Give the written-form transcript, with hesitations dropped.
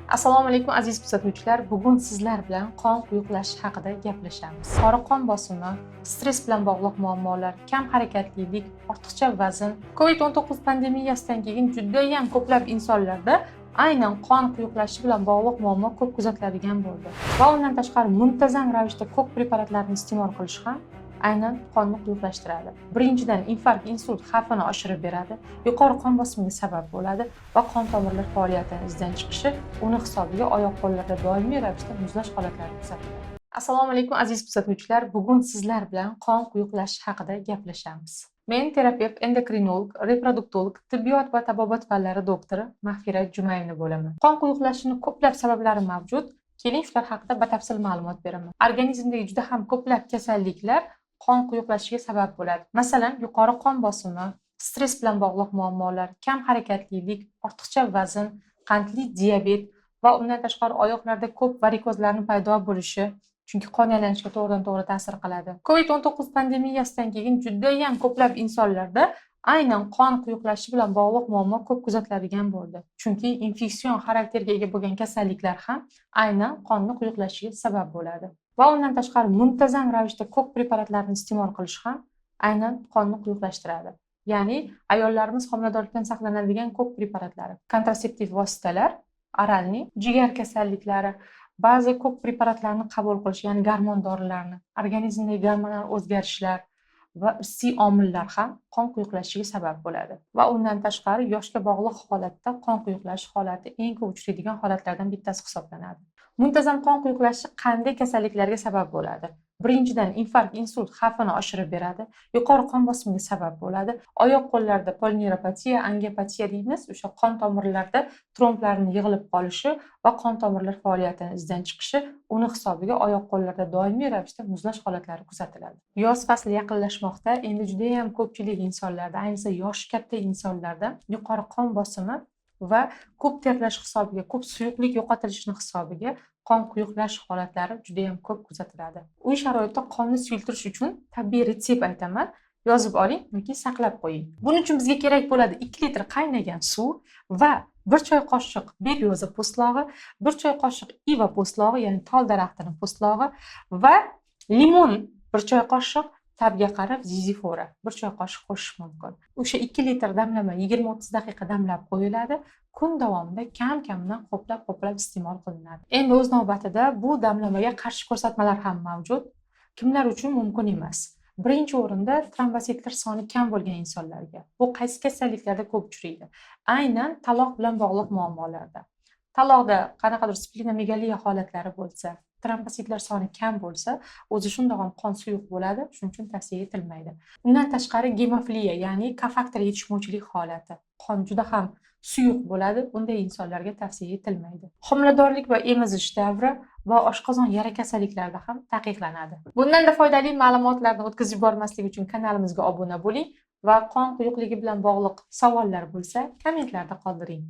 Assalomu alaykum aziz kuzatuvchilar. Bugun sizlar bilan qon quyuqlashish haqida gaplashamiz. Yuqori qon bosimi, stress bilan bog'liq muammolar, kam harakatlilik, ortiqcha vazn, COVID-19 pandemiyasidan keyin juda ham ko'plab insonlarda aynan qon quyuqlashishi bilan bog'liq muammo ko'p kuzatiladigan bo'ldi. Va undan tashqari muntazam ravishda ko'p preparatlarni iste'mol qilish ham aynan qonni quyuqlashtiradi. Birinchidan infarkt, insult xavfini oshirib beradi, yuqori qon bosimiga sabab bo'ladi va qon tomirlar faoliyatini izdan chiqishi, uni hisobiga oyoq qo'llarda doimiy ravishda muzlash holatlari kuzatiladi. Assalomu alaykum aziz kuzatuvchilar. Bugun sizlar bilan qon quyuqlashish haqida gaplashamiz. Men terapevt, endokrinolog, reproduktolog, tibbiyot va tabobat fanlari doktori Mahfira Jumayevna bo'laman. Qon quyuqlashishining ko'plab sabablari mavjud. Keling shular haqida batafsil ma'lumot beraman. Organizmdagi juda ham ko'plab kasalliklar qon quyuqlashishiga sabab bo'ladi. Masalan, yuqori qon bosimi, stress bilan bog'liq muammolar, kam harakatlilik, ortiqcha vazn, qandli diabet va undan tashqari oyoqlarda ko'p varikozlarning paydo bo'lishi, chunki qon aylanishiga to'g'ridan-to'g'ri ta'sir qiladi. COVID-19 pandemiyasidan keyin juda ham ko'plab insonlarda aynan qon quyuqlashishi bilan bog'liq muammo ko'p kuzatiladigan bo'ldi. Chunki infeksion xarakterga ega bo'lgan kasalliklar ham aynan qonni quyuqlashishiga sabab bo'ladi. Va undan tashqari muntazam ravishda ko'p preparatlarni iste'mol qilish ham aynan qonni quyuqlashtiradi. Ya'ni ayollarimiz homiladorlikdan saqlanadigan ko'p preparatlari, kontraseptiv vositalar, oralniy, jigar kasalliklari, ba'zi ko'p preparatlarni qabul qilish, ya'ni gormon dorilarni, organizmdagi gormonal o'zgarishlar va issiy omillar ham qon quyuqlashishiga sabab bo'ladi. Va undan tashqari yoshga bog'liq holatda qon quyuqlashish holati eng ko'p uchraydigan holatlardan bittasi hisoblanadi. Muntazam qon quyuqlashishi qanday kasalliklarga sabab bo'ladi? Birinchidan infarkt, insult xavfini oshirib beradi, yuqori qon bosimiga sabab bo'ladi, oyoq qo'llarda polineuropatiya, angiopatiya deymiz, o'sha qon tomirlarda tromblarning yig'ilib qolishi va qon tomirlar faoliyatini izdan chiqishi, uni hisobiga oyoq qo'llarda doimiy ravishda muzlash holatlari kuzatiladi. Yoz fasli yaqinlashmoqda, endi juda ham ko'pchilik insonlarda, ayniqsa yoshi katta insonlarda yuqori qon bosimi va ko'p terlash hisobiga, ko'p suyuqlik yo'qotilishini hisobiga qon quyuqlash holatlari juda ham ko'p kuzatiladi. Uy sharoitida qonni suyultirish uchun tabiiy retsept aytaman, yozib oling yoki saqlab qo'ying. Buning uchun bizga kerak bo'ladi 2 litr qaynagan suv va 1 choy qoshiq beryoza po'stlog'i, 1 choy qoshiq iva po'stlog'i, ya'ni tol daraxtining po'stlog'i va limon 1 choy qoshiq, tabga qarab zizifora 1 choy qoshiq qo'shish mumkin. O'sha 2 litr damlama 20-30 daqiqa damlab qo'yiladi. Kun davomida kam-kamdan qo'plab iste'mol qilinadi. Endi o'z navbatida bu damlamaga qarshi ko'rsatmalar ham mavjud. Kimlar uchun mumkin emas? Birinchi o'rinda trombositlar soni kam bo'lgan insonlarga. Bu qaysi kasalliklarda ko'p uchraydi? Aynan taloq bilan bog'liq muammolarda. Taloqda qanaqadir splinomegaliya holatlari bo'lsa, trombositlar soni kam bo'lsa, o'zi shundoq ham qon suyuq bo'ladi, shuning uchun tavsiya etilmaydi. Undan tashqari gemofiliya, ya'ni kofaktor yetishmovchilik holati. Qon juda ham suyuq bo'ladi, unday insonlarga tavsiya etilmaydi. Homiladorlik va emizish davri va oshqozon yara kasalliklarida ham taqiqlanadi. Bundan-da foydali ma'lumotlarni o'tkazib yubormaslik uchun kanalimizga obuna bo'ling va qon quyuqligi bilan bog'liq savollar bo'lsa, kommentlarda qoldiring.